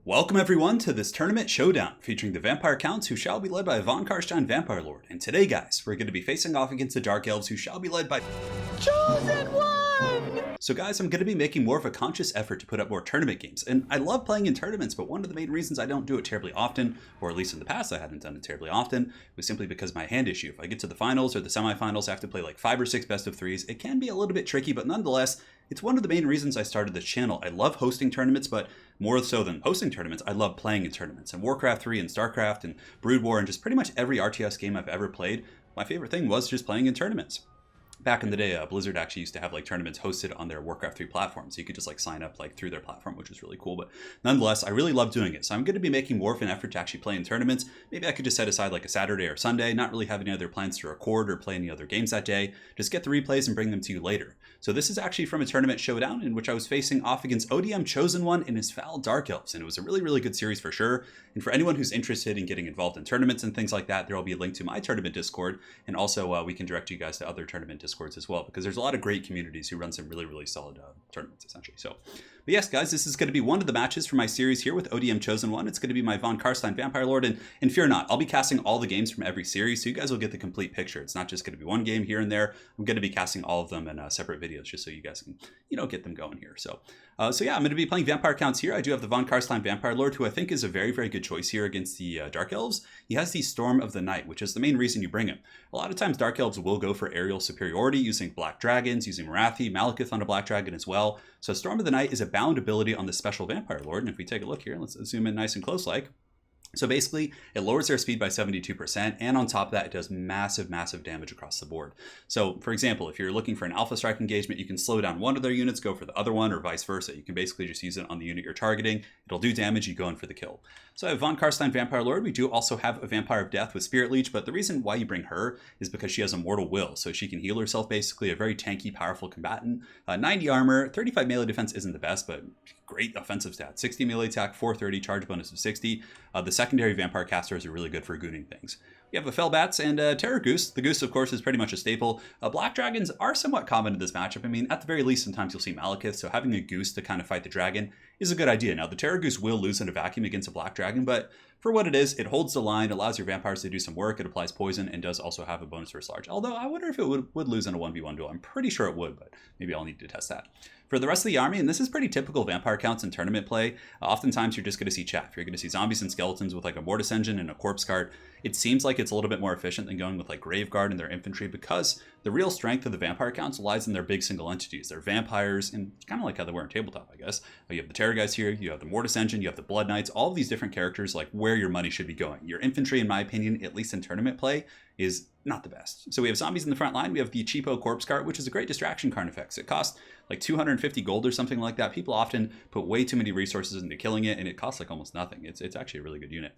Welcome everyone to this tournament showdown featuring the Vampire Counts who shall be led by Von Karstein Vampire Lord. And today guys, we're going to be facing off against the Dark Elves who shall be led by Chosen One! So guys, I'm going to be making more of a conscious effort to put up more tournament games. And I love playing in tournaments, but one of the main reasons I don't do it terribly often, or at least in the past I hadn't done it terribly often, was simply because of my hand issue. If I get to the finals or the semifinals, I have to play like 5 or 6 best of 3s. It can be a little bit tricky, but nonetheless, it's one of the main reasons I started this channel. I love hosting tournaments, but more so than hosting tournaments, I love playing in tournaments. And Warcraft 3 and StarCraft and Brood War and just pretty much every RTS game I've ever played, my favorite thing was just playing in tournaments. Back in the day, Blizzard actually used to have like tournaments hosted on their Warcraft 3 platform, so you could just like sign up like through their platform, which was really cool. But nonetheless, I really love doing it. So I'm going to be making more of an effort to actually play in tournaments. Maybe I could just set aside like a Saturday or Sunday, not really have any other plans to record or play any other games that day. Just get the replays and bring them to you later. So this is actually from a tournament showdown in which I was facing off against ODM Chosen One and his foul Dark Elves, and it was a really, really good series for sure. And for anyone who's interested in getting involved in tournaments and things like that, there will be a link to my tournament Discord, and also we can direct you guys to other tournament Discords as well, because there's a lot of great communities who run some really, really solid tournaments, essentially. So, but yes, guys, this is going to be one of the matches for my series here with ODM Chosen One. It's going to be my Von Karstein Vampire Lord, and fear not, I'll be casting all the games from every series, so you guys will get the complete picture. It's not just going to be one game here and there. I'm going to be casting all of them in separate videos, just so you guys can, get them going here. So yeah, I'm going to be playing Vampire Counts here. I do have the Von Karstein Vampire Lord, who I think is a very, very good choice here against the Dark Elves. He has the Storm of the Night, which is the main reason you bring him. A lot of times Dark Elves will go for aerial superiority using Black Dragons, using Marathi, Malekith on a Black Dragon as well. So Storm of the Night is a bound ability on the special Vampire Lord. And if we take a look here, let's zoom in nice and close like. So basically, it lowers their speed by 72%, and on top of that, it does massive, massive damage across the board. So, for example, if you're looking for an Alpha Strike engagement, you can slow down one of their units, go for the other one, or vice versa. You can basically just use it on the unit you're targeting. It'll do damage, you go in for the kill. So I have Von Karstein Vampire Lord. We do also have a Vampire of Death with Spirit Leech, but the reason why you bring her is because she has a Mortal Will, so she can heal herself, basically a very tanky, powerful combatant. 90 armor, 35 melee defense isn't the best, but great offensive stats. 60 melee attack, 430, charge bonus of 60. The secondary Vampire casters are really good for gooning things. We have a Fellbats and a Terror Goose. The Goose, of course, is pretty much a staple. Black Dragons are somewhat common in this matchup. I mean, at the very least, sometimes you'll see Malekith, so having a Goose to kind of fight the dragon is a good idea. Now, the Terror Goose will lose in a vacuum against a Black Dragon, but for what it is, it holds the line, allows your vampires to do some work, it applies poison, and does also have a bonus versus large. Although, I wonder if it would lose in a 1v1 duel. I'm pretty sure it would, but maybe I'll need to test that. For the rest of the army, and this is pretty typical Vampire Counts in tournament play, oftentimes you're just going to see chaff. You're going to see zombies and skeletons with like a Mortis Engine and a Corpse Guard. It seems like it's a little bit more efficient than going with like Grave Guard and their infantry, because the real strength of the Vampire Counts lies in their big single entities. They're vampires, and kind of like how they were in Tabletop, I guess. You have the Terror Guys here, you have the Mortis Engine, you have the Blood Knights, all of these different characters, like where your money should be going. Your infantry, in my opinion, at least in tournament play, is not the best. So we have zombies in the front line. We have the cheapo Corpse Cart, which is a great distraction card effects. It costs like 250 gold or something like that. People often put way too many resources into killing it, and it costs like almost nothing. It's actually a really good unit.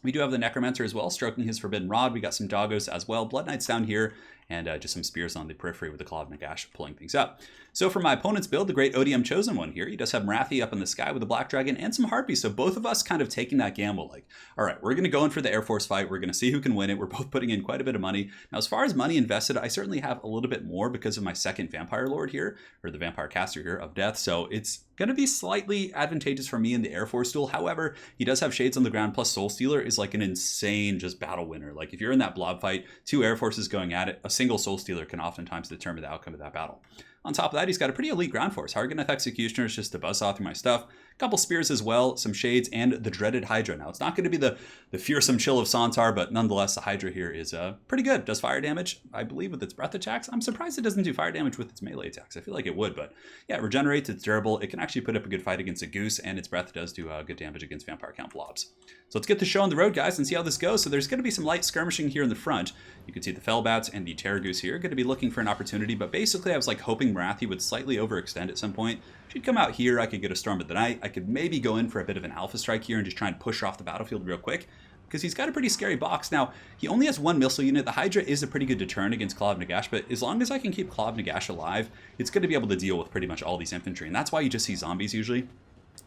We do have the Necromancer as well, stroking his Forbidden Rod. We got some Doggos as well. Blood Knights down here, and just some spears on the periphery with the Claw of Nagash pulling things up. So for my opponent's build, the great ODM Chosen One here, he does have Marathi up in the sky with a Black Dragon and some Harpies. So both of us kind of taking that gamble, like, all right, we're going to go in for the Air Force fight. We're going to see who can win it. We're both putting in quite a bit of money. Now, as far as money invested, I certainly have a little bit more because of my second Vampire Lord here, or the Vampire Caster here of Death. So it's going to be slightly advantageous for me in the Air Force duel. However, he does have Shades on the ground, plus Soul Stealer is like an insane just battle winner. Like if you're in that blob fight, 2 Air Forces going at it, a single Soul Stealer can oftentimes determine the outcome of that battle. On top of that, he's got a pretty elite ground force. Harganeth Executioners just to buzzsaw through my stuff. A couple spears as well, some shades, and the dreaded Hydra. Now, it's not going to be the fearsome chill of Santar, but nonetheless, the Hydra here is pretty good. Does fire damage, I believe, with its breath attacks. I'm surprised it doesn't do fire damage with its melee attacks. I feel like it would, but yeah, it regenerates, it's durable. It can actually put up a good fight against a Goose, and its breath does do good damage against Vampire Count blobs. So let's get the show on the road, guys, and see how this goes. So there's going to be some light skirmishing here in the front. You can see the Fellbats and the Terror Goose here. Going to be looking for an opportunity, but basically I was like hoping Marathi would slightly overextend at some point. She'd come out here, I could get a Storm of the Night. I could maybe go in for a bit of an Alpha Strike here and just try and push her off the battlefield real quick, because he's got a pretty scary box. Now, he only has 1 missile unit. The Hydra is a pretty good deterrent against Claw of Nagash, but as long as I can keep Claw of Nagash alive, it's going to be able to deal with pretty much all these infantry, and that's why you just see zombies usually.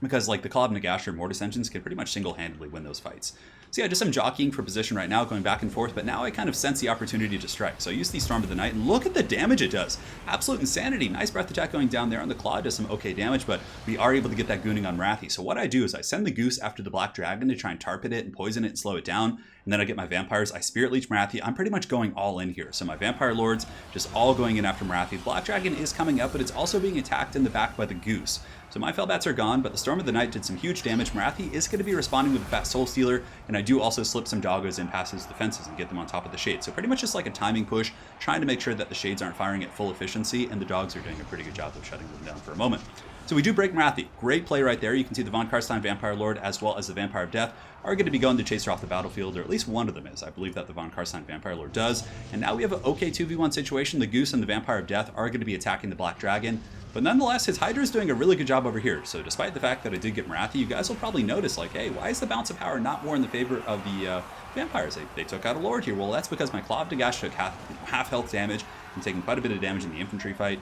because like the Claw of Nagash or Mortis engines can pretty much single-handedly win those fights. So yeah, just some jockeying for position right now, going back and forth, but now I kind of sense the opportunity to strike. So I use the Storm of the Night, and look at the damage it does. Absolute insanity. Nice breath attack going down there on the Claw, does some okay damage, but we are able to get that gooning on Wrathy. So what I do is I send the Goose after the Black Dragon to try and tarpet it and poison it and slow it down, and then I get my Vampires. I Spirit Leech Wrathy. I'm pretty much going all in here. So my Vampire Lords just all going in after Wrathy. Black Dragon is coming up, but it's also being attacked in the back by the Goose. So my Fellbats are gone, but the Storm of the Night did some huge damage. Wrathy is going to be responding with a Fat Soul Stealer, and I do also slip some Doggos in past his defenses and get them on top of the Shades. So pretty much just like a timing push, trying to make sure that the Shades aren't firing at full efficiency, and the Dogs are doing a pretty good job of shutting them down for a moment. So we do break Wrathy. Great play right there. You can see the Von Karstein Vampire Lord as well as the Vampire of Death are going to be going to chase her off the battlefield, or at least one of them is. I believe that the Von Karstein Vampire Lord does. And now we have an okay 2v1 situation. The Goose and the Vampire of Death are going to be attacking the Black Dragon. But nonetheless, his Hydra is doing a really good job over here. So despite the fact that I did get Wrathy, you guys will probably notice, like, hey, why is the bounce of power not more in the favor of the Vampires? They took out a Lord here. Well, that's because my Claw of Nagash took half health damage and taking quite a bit of damage in the infantry fight.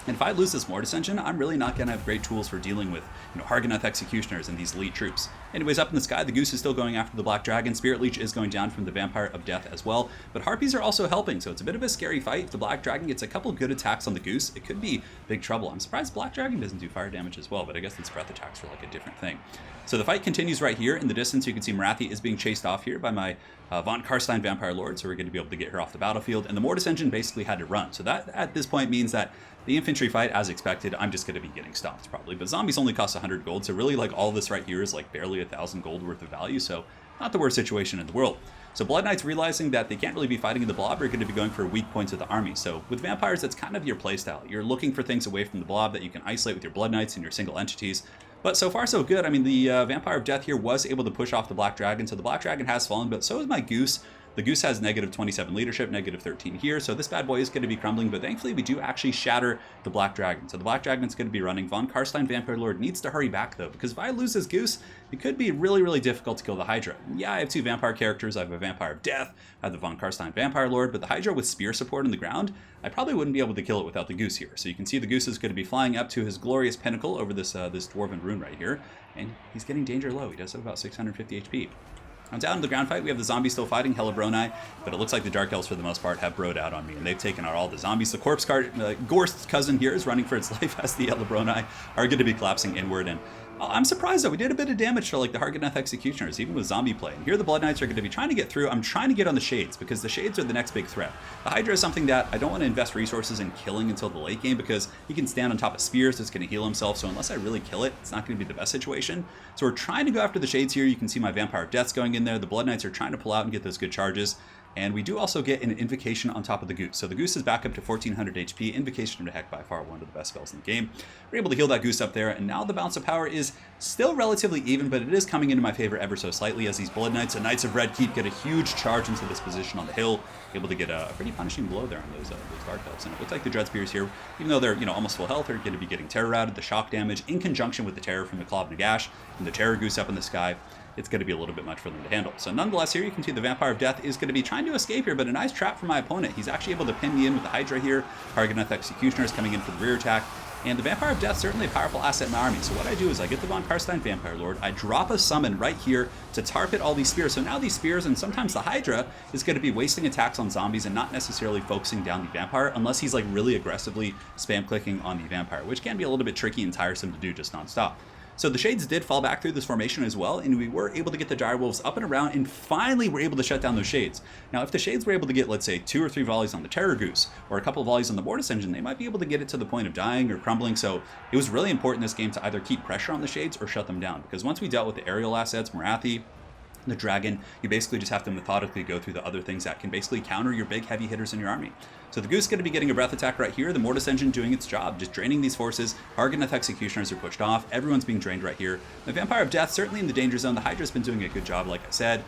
And if I lose this Mortis engine, I'm really not going to have great tools for dealing with, Hargonath Executioners and these elite troops. Anyways, up in the sky, the Goose is still going after the Black Dragon. Spirit Leech is going down from the Vampire of Death as well. But Harpies are also helping, so it's a bit of a scary fight. If the Black Dragon gets a couple good attacks on the Goose, it could be big trouble. I'm surprised Black Dragon doesn't do fire damage as well, but I guess its breath attacks are like a different thing. So the fight continues right here. In the distance, you can see Wrathy is being chased off here by my Von Karstein Vampire Lord, so we're going to be able to get her off the battlefield. And the Mortis engine basically had to run. So that, at this point, means that the infantry fight, as expected, I'm just going to be getting stopped probably. But zombies only cost 100 gold, so really like all this right here is like barely 1,000 gold worth of value, so not the worst situation in the world. So Blood Knights, realizing that they can't really be fighting in the blob, are going to be going for weak points of the army. So with Vampires, that's kind of your playstyle. You're looking for things away from the blob that you can isolate with your Blood Knights and your single entities. But so far, so good. I mean, the Vampire of Death here was able to push off the Black Dragon, so the Black Dragon has fallen, but so is my Goose. The Goose has negative 27 leadership, negative 13 here, so this bad boy is going to be crumbling, but thankfully we do actually shatter the Black Dragon. So the Black Dragon's going to be running. Von Karstein Vampire Lord needs to hurry back, though, because if I lose this Goose, it could be really, really difficult to kill the Hydra. Yeah, I have two Vampire characters. I have a Vampire of Death, I have the Von Karstein Vampire Lord, but the Hydra with spear support on the ground, I probably wouldn't be able to kill it without the Goose here. So you can see the Goose is going to be flying up to his glorious pinnacle over this Dwarven rune right here, and he's getting danger low. He does have about 650 HP. On down to the ground fight, we have the zombies still fighting Helibroni, but it looks like the Dark Elves, for the most part, have broed out on me, and they've taken out all the zombies. The corpse cart, Gorst's cousin here, is running for its life as the Helibroni are going to be collapsing inward, and I'm surprised, though. We did a bit of damage to like the Hargonath Executioners, even with zombie play. And here the Blood Knights are going to be trying to get through. I'm trying to get on the Shades, because the Shades are the next big threat. The Hydra is something that I don't want to invest resources in killing until the late game, because he can stand on top of spears, it's going to heal himself, so unless I really kill it, it's not going to be the best situation. So we're trying to go after the Shades here. You can see my Vampire of Death's going in there. The Blood Knights are trying to pull out and get those good charges. And we do also get an Invocation on top of the Goose. So the Goose is back up to 1400 HP. Invocation of the Heck, by far one of the best spells in the game. We're able to heal that Goose up there, and now the bounce of power is still relatively even, but it is coming into my favor ever so slightly as these Blood Knights and Knights of Red Keep get a huge charge into this position on the hill, able to get a pretty punishing blow there on those Dark Elves. And it looks like the Dread Spears here, even though they're almost full health, are going to be getting Terror routed. The shock damage in conjunction with the Terror from the Claw of Nagash and the Terror Goose up in the sky, it's going to be a little bit much for them to handle. So nonetheless, here you can see the Vampire of Death is going to be trying to escape here, but a nice trap for my opponent. He's actually able to pin me in with the Hydra here. Hargonath Executioner is coming in for the rear attack. And the Vampire of Death, certainly a powerful asset in my army. So what I do is I get the Von Karstein Vampire Lord, I drop a summon right here to target all these spears. So now these spears, and sometimes the Hydra, is going to be wasting attacks on zombies and not necessarily focusing down the Vampire, unless he's like really aggressively spam clicking on the Vampire, which can be a little bit tricky and tiresome to do just nonstop. So the Shades did fall back through this formation as well, and we were able to get the Direwolves up and around, and finally were able to shut down those Shades. Now, if the Shades were able to get, let's say, 2 or 3 volleys on the Terror Goose, or a couple of volleys on the Mortis engine, they might be able to get it to the point of dying or crumbling. So it was really important in this game to either keep pressure on the Shades or shut them down, because once we dealt with the aerial assets, Wrathy, the Dragon, you basically just have to methodically go through the other things that can basically counter your big heavy hitters in your army. So the Goose is going to be getting a breath attack right here. The Mortis engine doing its job, just draining these forces. Hargonath Executioners are pushed off. Everyone's being drained right here. The Vampire of Death certainly in the danger zone. The Hydra's been doing a good job, like I said.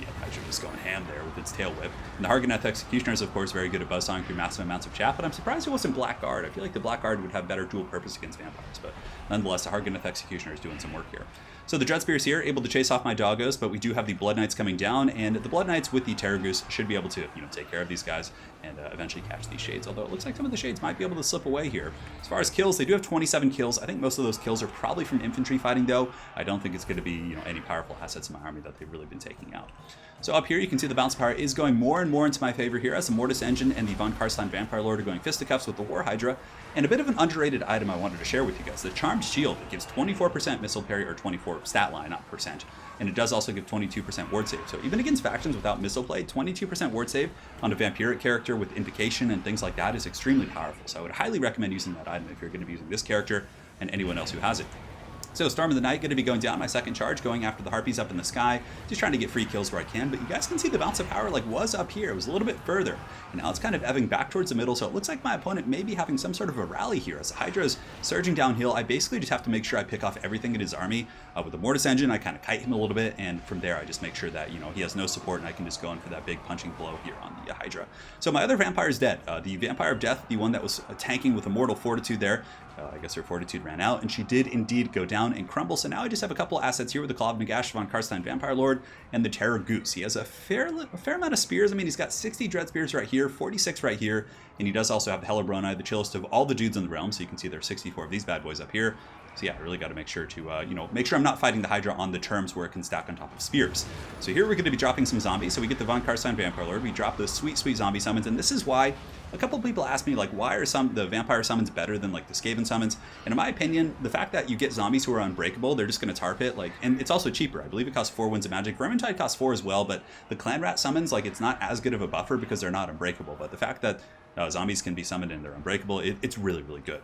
Yeah, the Hydra just going ham there with its tail whip. And the Hargonath Executioners, of course, very good at buzzsawing through massive amounts of chaff, but I'm surprised it wasn't Blackguard. I feel like the Blackguard would have better dual purpose against vampires, but nonetheless, the Hargonath Executioner is doing some work here. So the Dread Spears here, able to chase off my doggos, but we do have the Blood Knights coming down, and the Blood Knights with the Terror Goose should be able to, take care of these guys and eventually catch these Shades, although it looks like some of the Shades might be able to slip away here. As far as kills, they do have 27 kills. I think most of those kills are probably from infantry fighting, though. I don't think it's going to be, any powerful assets in my army that they've really been taking out. So up here, you can see the bounce power is going more and more into my favor here as the Mortis Engine and the Von Karstein Vampire Lord are going fisticuffs with the War Hydra. And a bit of an underrated item I wanted to share with you guys, the Charmed Shield. It gives 24% missile parry, or 24 stat line, not percent. And it does also give 22% ward save. So even against factions without missile play, 22% ward save on a vampiric character with invocation and things like that is extremely powerful. So I would highly recommend using that item if you're going to be using this character and anyone else who has it. So Storm of the Night going to be going down my second charge, going after the Harpies up in the sky, just trying to get free kills where I can, but you guys can see the bounce of power was up here. It was a little bit further, and now it's kind of ebbing back towards the middle, so it looks like my opponent may be having some sort of a rally here. As the Hydra is surging downhill, I basically just have to make sure I pick off everything in his army. With the Mortis Engine, I kind of kite him a little bit, and from there I just make sure that, he has no support, and I can just go in for that big punching blow here on the Hydra. So my other Vampire is dead. The Vampire of Death, the one that was tanking with Immortal Fortitude there, I guess her Fortitude ran out, and she did indeed go down and crumble. So now I just have a couple assets here with the Claw of Nagash, Von Karstein Vampire Lord, and the Terror Goose. He has a fair amount of spears. I mean, he's got 60 Dread Spears right here, 46 right here, and he does also have the Hellebroni, the chillest of all the dudes in the realm. So you can see there are 64 of these bad boys up here. So yeah, I really got to make sure to, make sure I'm not fighting the Hydra on the terms where it can stack on top of spears. So here we're going to be dropping some zombies. So we get the Von Karstein Vampire Lord. We drop those sweet, sweet zombie summons, and this is why a couple of people ask me, why are the vampire summons better than, the Skaven summons? And in my opinion, the fact that you get zombies who are unbreakable, they're just going to tarp it, and it's also cheaper. I believe it costs 4 Winds of Magic. Vermintide costs 4 as well, but the Clan Rat summons, it's not as good of a buffer because they're not unbreakable. But the fact that zombies can be summoned and they're unbreakable, it's really, really good.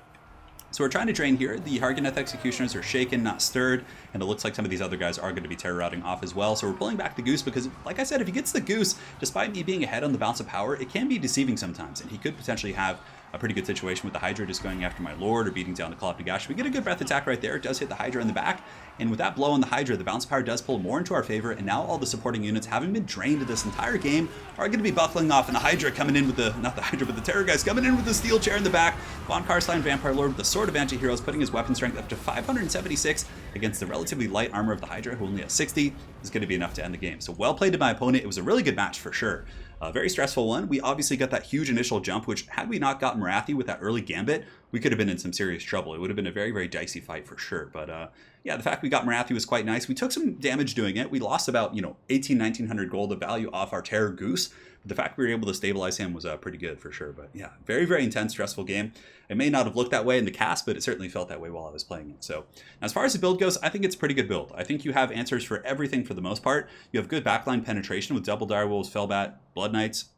So we're trying to drain here. The Harganeth Executioners are shaken, not stirred, and it looks like some of these other guys are going to be terror routing off as well. So we're pulling back the Goose because, like I said, if he gets the Goose, despite me being ahead on the bounce of power, it can be deceiving sometimes, and he could potentially have a pretty good situation with the Hydra just going after my Lord or beating down the Claw of Nagash. We get a good breath attack right there. It does hit the Hydra in the back, and with that blow on the Hydra, the bounce power does pull more into our favor, and now all the supporting units, having been drained this entire game, are going to be buckling off, and the Hydra coming in with not the Hydra, but the Terror guys coming in with the steel chair in the back. Von Karstein Vampire Lord with the Sword of Anti-Heroes, putting his weapon strength up to 576 against the relatively light armor of the Hydra, who only has 60, is going to be enough to end the game. So well played to my opponent. It was a really good match for sure. A very stressful one. We obviously got that huge initial jump, which had we not gotten Marathi with that early gambit, we could have been in some serious trouble. It would have been a very, very dicey fight for sure. But yeah, the fact we got Marathi was quite nice. We took some damage doing it. We lost about, 1900 gold of value off our Terror Goose. But the fact we were able to stabilize him was pretty good for sure. But yeah, very, very intense, stressful game. It may not have looked that way in the cast, but it certainly felt that way while I was playing it. So as far as the build goes, I think it's a pretty good build. I think you have answers for everything for the most part. You have good backline penetration with double Direwolves, Fellbat, Blood Knights.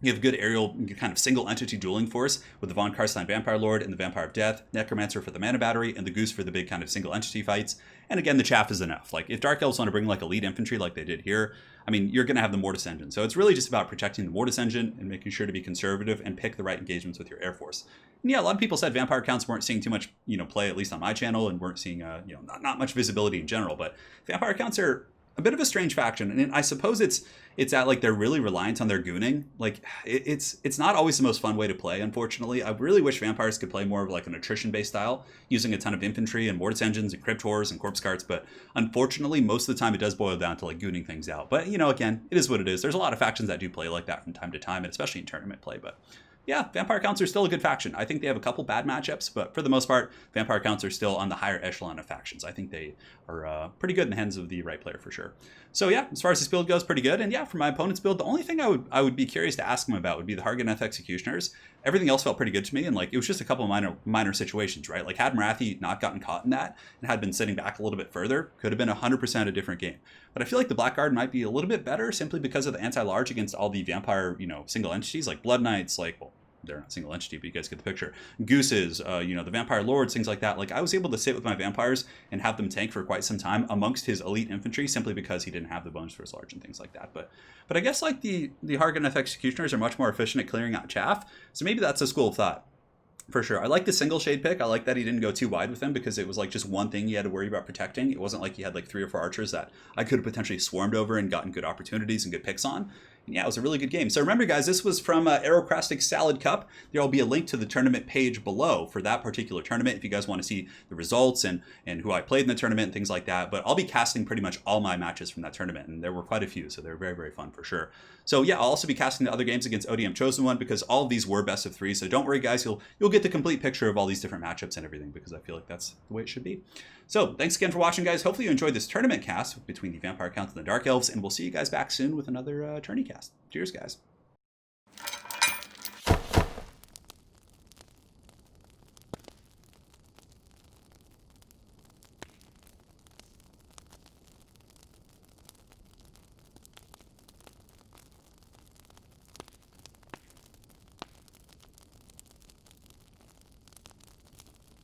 You have good aerial kind of single entity dueling force with the Von Karstein Vampire Lord and the Vampire of Death, Necromancer for the mana battery, and the Goose for the big kind of single entity fights. And again, the chaff is enough. If Dark Elves want to bring elite infantry like they did here, I mean, you're going to have the Mortis Engine. So it's really just about protecting the Mortis Engine and making sure to be conservative and pick the right engagements with your Air Force. And yeah, a lot of people said Vampire counts weren't seeing too much, play, at least on my channel, and weren't seeing, not much visibility in general. But Vampire counts are a bit of a strange faction, and I suppose it's that they're really reliant on their gooning. It's not always the most fun way to play, unfortunately. I really wish vampires could play more of an attrition based style, using a ton of infantry and Mortis Engines and Crypt Horrors and Corpse Carts, but unfortunately most of the time it does boil down to gooning things out. But again, it is what it is. There's a lot of factions that do play like that from time to time, and especially in tournament play. But yeah, Vampire Counts are still a good faction. I think they have a couple bad matchups, but for the most part, Vampire Counts are still on the higher echelon of factions. I think they are pretty good in the hands of the right player for sure. So yeah, as far as this build goes, pretty good. And yeah, for my opponent's build, the only thing I would be curious to ask him about would be the Harganeth Executioners. Everything else felt pretty good to me, and it was just a couple of minor situations, right? Had Marathi not gotten caught in that and had been sitting back a little bit further, could have been 100% a different game. But I feel like the Blackguard might be a little bit better simply because of the anti-large against all the vampire, single entities like Blood Knights, well, they're not single entity, but you guys get the picture. Gooses, the Vampire Lords, things like that. I was able to sit with my vampires and have them tank for quite some time amongst his elite infantry simply because he didn't have the bones for his large and things like that. But I guess the Harganeth Executioners are much more efficient at clearing out chaff, so maybe that's a school of thought. For sure. I like the single shade pick. I like that he didn't go too wide with him because it was just one thing he had to worry about protecting. It wasn't like he had 3 or 4 archers that I could have potentially swarmed over and gotten good opportunities and good picks on. And yeah, it was a really good game. So remember, guys, this was from Aerocrastic Salad Cup. There will be a link to the tournament page below for that particular tournament if you guys want to see the results and who I played in the tournament and things like that. But I'll be casting pretty much all my matches from that tournament, and there were quite a few, so they're very, very fun for sure. So yeah, I'll also be casting the other games against ODM Chosen One because all of these were best of 3. So don't worry, guys, you'll get the complete picture of all these different matchups and everything because I feel like that's the way it should be. So thanks again for watching, guys. Hopefully you enjoyed this tournament cast between the Vampire Counts and the Dark Elves, and we'll see you guys back soon with another tourney cast. Cheers, guys.